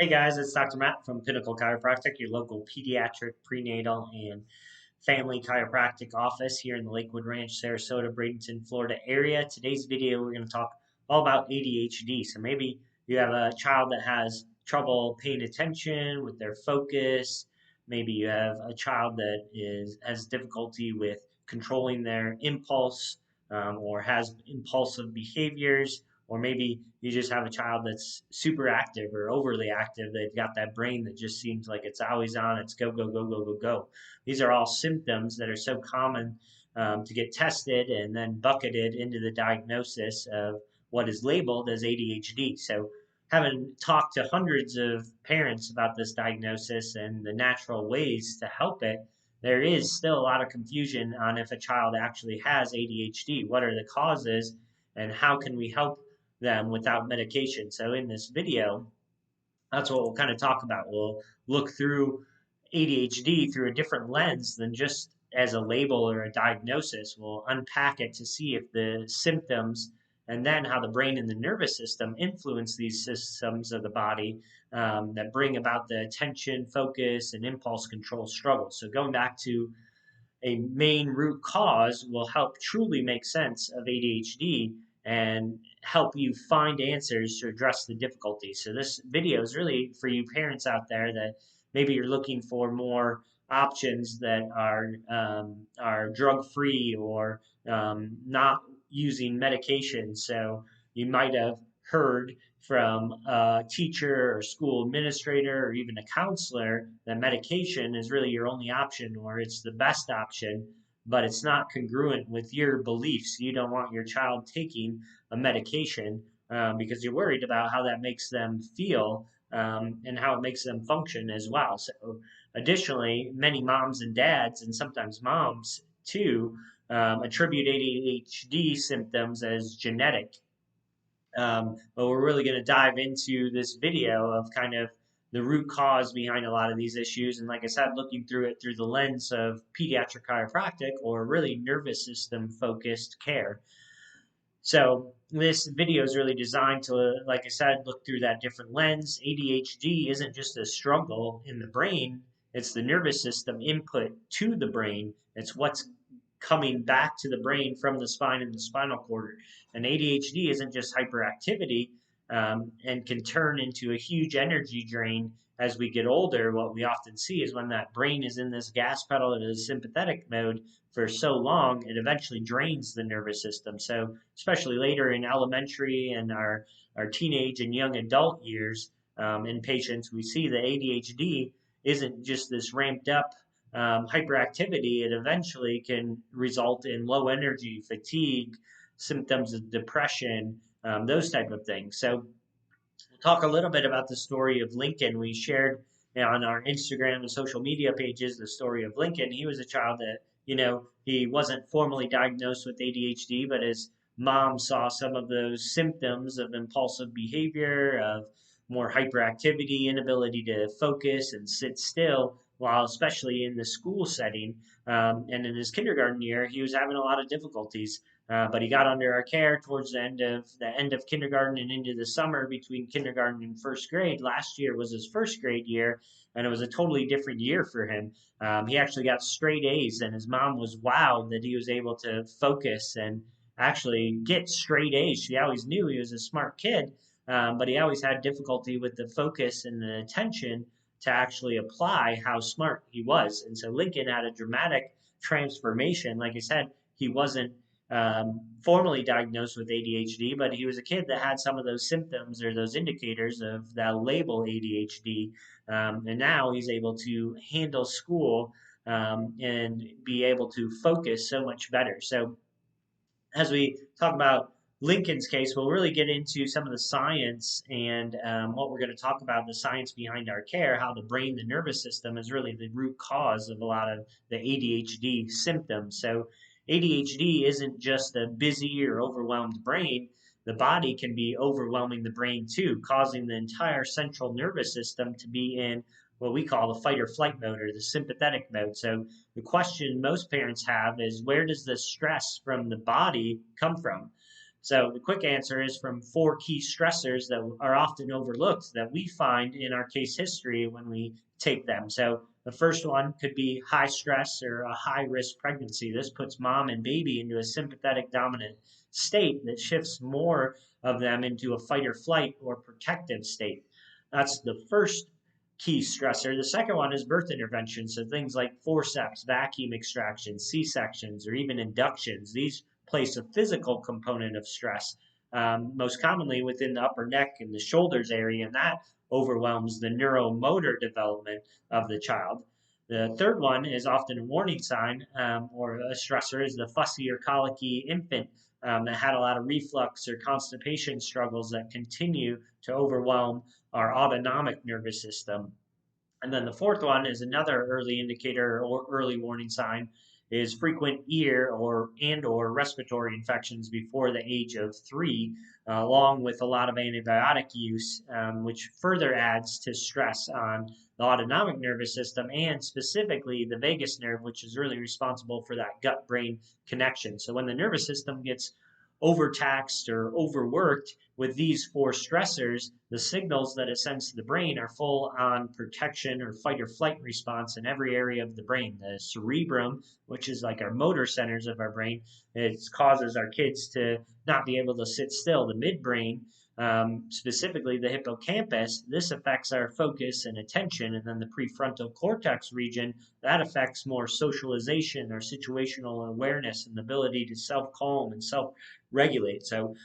Hey guys, it's Dr. Matt from Pinnacle Chiropractic, your local pediatric, prenatal, and family chiropractic office here in the Lakewood Ranch, Sarasota, Bradenton, Florida area. Today's video, we're going to talk all about ADHD. So maybe you have a child that has trouble paying attention with their focus. Maybe you have a child that has difficulty with controlling their impulse or has impulsive behaviors, or maybe you just have a child that's super active or overly active. They've got that brain that just seems like it's always on. It's go, go, go, go, go, go. These are all symptoms that are so common to get tested and then bucketed into the diagnosis of what is labeled as ADHD. So, having talked to hundreds of parents about this diagnosis and the natural ways to help it, there is still a lot of confusion on if a child actually has ADHD. What are the causes, and how can we help them without medication? So, in this video, that's what we'll kind of talk about. We'll look through ADHD through a different lens than just as a label or a diagnosis. We'll unpack it to see if the symptoms and then how the brain and the nervous system influence these systems of the body that bring about the attention, focus, and impulse control struggles. So, going back to a main root cause will help truly make sense of ADHD and help you find answers to address the difficulties. So this video is really for you parents out there that maybe you're looking for more options that are drug free or not using medication. So you might have heard from a teacher or school administrator or even a counselor that medication is really your only option or it's the best option, but it's not congruent with your beliefs. You don't want your child taking a medication because you're worried about how that makes them feel and how it makes them function as well. So, additionally, many moms and dads, and sometimes moms too, attribute ADHD symptoms as genetic, but we're really going to dive into this video of kind of the root cause behind a lot of these issues. And like I said, looking through it through the lens of pediatric chiropractic or really nervous system focused care. So this video is really designed to, like I said, look through that different lens. ADHD isn't just a struggle in the brain, it's the nervous system input to the brain. It's what's coming back to the brain from the spine and the spinal cord. And ADHD isn't just hyperactivity and can turn into a huge energy drain as we get older. What we often see is when that brain is in this gas pedal or the sympathetic mode for so long, it eventually drains the nervous system. So, especially later in elementary and our teenage and young adult years in patients, we see the ADHD isn't just this ramped up hyperactivity. It eventually can result in low energy, fatigue, symptoms of depression, those type of things. So we'll talk a little bit about the story of Lincoln. We shared on our Instagram and social media pages the story of Lincoln. He was a child that, he wasn't formally diagnosed with ADHD, but his mom saw some of those symptoms of impulsive behavior, of more hyperactivity, inability to focus and sit still, while especially in the school setting. And in his kindergarten year, he was having a lot of difficulties. But he got under our care towards the end of kindergarten and into the summer between kindergarten and first grade. Last year was his first grade year, and it was a totally different year for him. He actually got straight A's, and his mom was wowed that he was able to focus and actually get straight A's. She always knew he was a smart kid, but he always had difficulty with the focus and the attention to actually apply how smart he was. And so Lincoln had a dramatic transformation. Like I said, he wasn't formally diagnosed with ADHD, but he was a kid that had some of those symptoms or those indicators of that label ADHD. And now he's able to handle school and be able to focus so much better. So, as we talk about Lincoln's case, we'll really get into some of the science and what we're going to talk about the science behind our care, how the brain, the nervous system is really the root cause of a lot of the ADHD symptoms. So, ADHD isn't just a busy or overwhelmed brain. The body can be overwhelming the brain too, causing the entire central nervous system to be in what we call the fight or flight mode or the sympathetic mode. So, the question most parents have is where does the stress from the body come from? So the quick answer is from 4 key stressors that are often overlooked that we find in our case history when we take them. So the first one could be high stress or a high risk pregnancy. This puts mom and baby into a sympathetic dominant state that shifts more of them into a fight or flight or protective state. That's the first key stressor. The second one is birth intervention. So things like forceps, vacuum extractions, C-sections, or even inductions. These place a physical component of stress, most commonly within the upper neck and the shoulders area, and that overwhelms the neuromotor development of the child. The third one is often a warning sign or a stressor is the fussy or colicky infant that had a lot of reflux or constipation struggles that continue to overwhelm our autonomic nervous system. And then the fourth one is another early indicator or early warning sign is frequent ear or respiratory infections before the age of 3, along with a lot of antibiotic use, which further adds to stress on the autonomic nervous system and specifically the vagus nerve, which is really responsible for that gut-brain connection. So when the nervous system gets overtaxed or overworked with these 4 stressors, the signals that it sends to the brain are full on protection or fight or flight response in every area of the brain. The cerebrum, which is like our motor centers of our brain, it causes our kids to not be able to sit still. The midbrain, specifically the hippocampus, this affects our focus and attention. And then the prefrontal cortex region, that affects more socialization or situational awareness and the ability to self-calm and self-regulate. So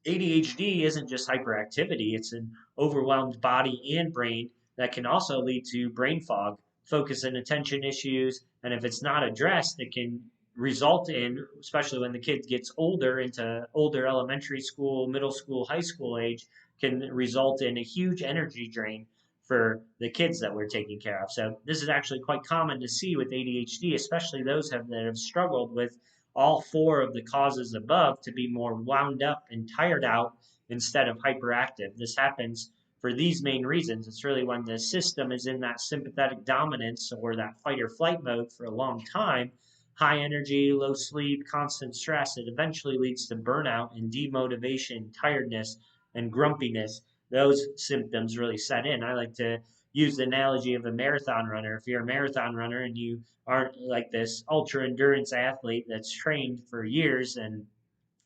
ADHD isn't just hyperactivity, it's an overwhelmed body and brain that can also lead to brain fog, focus and attention issues. And if it's not addressed, it can result in, especially when the kid gets older, into older elementary school, middle school, high school age, can result in a huge energy drain for the kids that we're taking care of. So this is actually quite common to see with ADHD, especially those that have struggled with all 4 of the causes above to be more wound up and tired out instead of hyperactive. This happens for these main reasons. It's really when the system is in that sympathetic dominance or that fight or flight mode for a long time, high energy, low sleep, constant stress, it eventually leads to burnout and demotivation, tiredness, and grumpiness. Those symptoms really set in. I like to use the analogy of a marathon runner. If you're a marathon runner and you aren't like this ultra endurance athlete that's trained for years and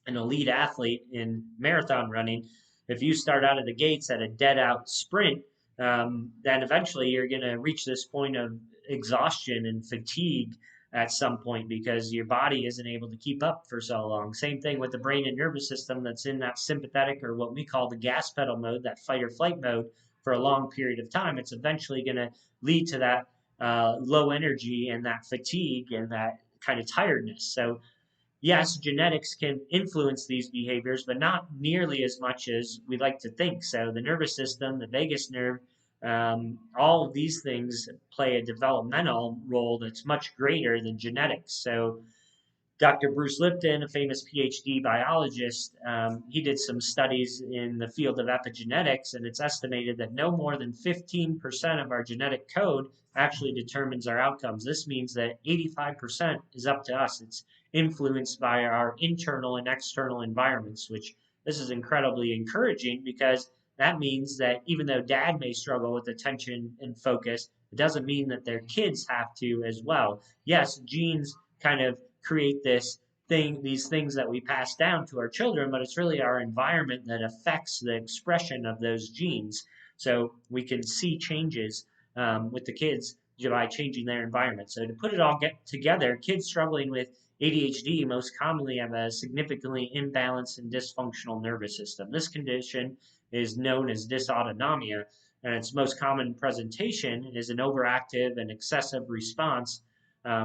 an elite athlete in marathon running, if you start out of the gates at a dead out sprint, then eventually you're going to reach this point of exhaustion and fatigue at some point because your body isn't able to keep up for so long. Same thing with the brain and nervous system that's in that sympathetic or what we call the gas pedal mode, that fight or flight mode for a long period of time. It's eventually going to lead to that low energy and that fatigue and that kind of tiredness. So yes, genetics can influence these behaviors, but not nearly as much as we like to think. So the nervous system, the vagus nerve, all of these things play a developmental role that's much greater than genetics. So Dr. Bruce Lipton, a famous PhD biologist, he did some studies in the field of epigenetics, and it's estimated that no more than 15% of our genetic code actually determines our outcomes. This means that 85% is up to us. It's influenced by our internal and external environments, which this is incredibly encouraging because that means that even though dad may struggle with attention and focus, it doesn't mean that their kids have to as well. Yes, genes kind of create these things that we pass down to our children, but it's really our environment that affects the expression of those genes. So we can see changes with the kids by changing their environment. So to put it all get together, kids struggling with ADHD most commonly have a significantly imbalanced and dysfunctional nervous system. This condition is known as dysautonomia, and its most common presentation is an overactive and excessive response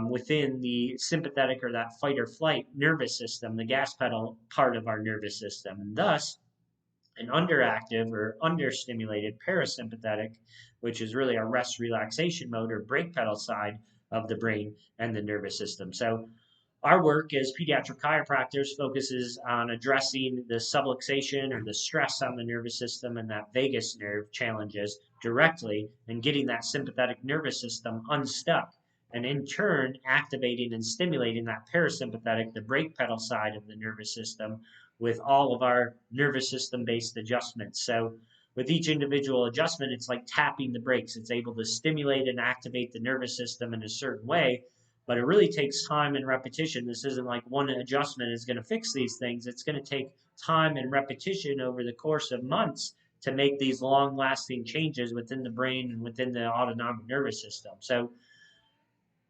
within the sympathetic or that fight or flight nervous system, the gas pedal part of our nervous system. And thus, an underactive or understimulated parasympathetic, which is really our rest relaxation mode or brake pedal side of the brain and the nervous system. So our work as pediatric chiropractors focuses on addressing the subluxation or the stress on the nervous system and that vagus nerve challenges directly and getting that sympathetic nervous system unstuck and in turn activating and stimulating that parasympathetic, the brake pedal side of the nervous system, with all of our nervous system based adjustments. So with each individual adjustment, it's like tapping the brakes. It's able to stimulate and activate the nervous system in a certain way, but it really takes time and repetition. This isn't like one adjustment is going to fix these things. It's going to take time and repetition over the course of months to make these long lasting changes within the brain and within the autonomic nervous system. So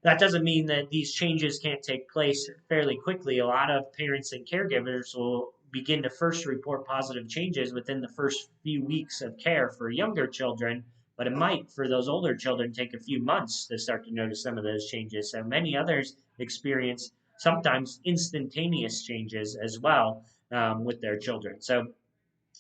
that doesn't mean that these changes can't take place fairly quickly. A lot of parents and caregivers will begin to first report positive changes within the first few weeks of care for younger children, but it might, for those older children, take a few months to start to notice some of those changes. So many others experience sometimes instantaneous changes as well with their children. So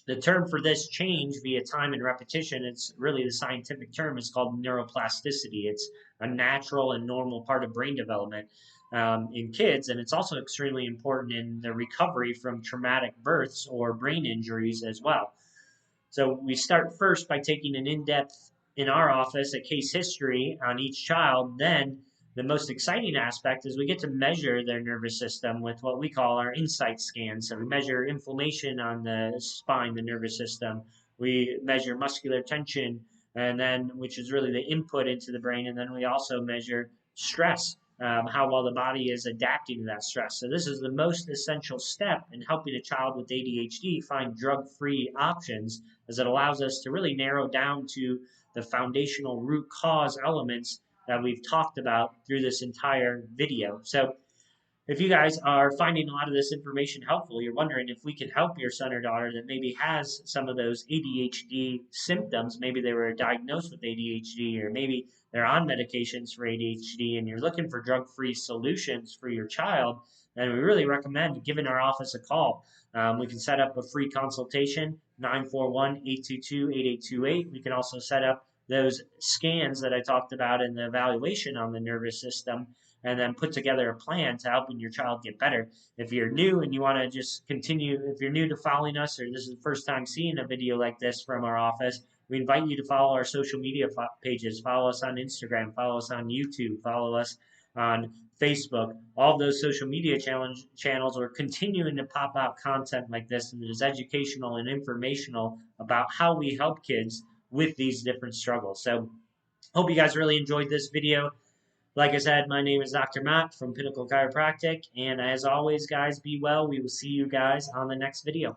the term for this change via time and repetition, it's really the scientific term, is called neuroplasticity. It's a natural and normal part of brain development in kids, and it's also extremely important in the recovery from traumatic births or brain injuries as well. So we start first by taking an in-depth, in our office, a case history on each child. Then the most exciting aspect is we get to measure their nervous system with what we call our insight scan. So we measure inflammation on the spine, the nervous system. We measure muscular tension, and then which is really the input into the brain. And then we also measure stress, how well the body is adapting to that stress. So this is the most essential step in helping a child with ADHD find drug-free options, as it allows us to really narrow down to the foundational root cause elements that we've talked about through this entire video. So if you guys are finding a lot of this information helpful, you're wondering if we can help your son or daughter that maybe has some of those ADHD symptoms, maybe they were diagnosed with ADHD, or maybe they're on medications for ADHD, and you're looking for drug-free solutions for your child, then we really recommend giving our office a call. We can set up a free consultation, 941-822-8828. We can also set up those scans that I talked about in the evaluation on the nervous system, and then put together a plan to helping your child get better. If you're new and you want to just continue, if you're new to following us, or this is the first time seeing a video like this from our office, we invite you to follow our social media pages. Follow us on Instagram, follow us on YouTube, follow us on Facebook. All of those social media channels are continuing to pop out content like this, and it is educational and informational about how we help kids with these different struggles. So hope you guys really enjoyed this video. Like I said, my name is Dr. Matt from Pinnacle Chiropractic, and as always, guys, be well. We will see you guys on the next video.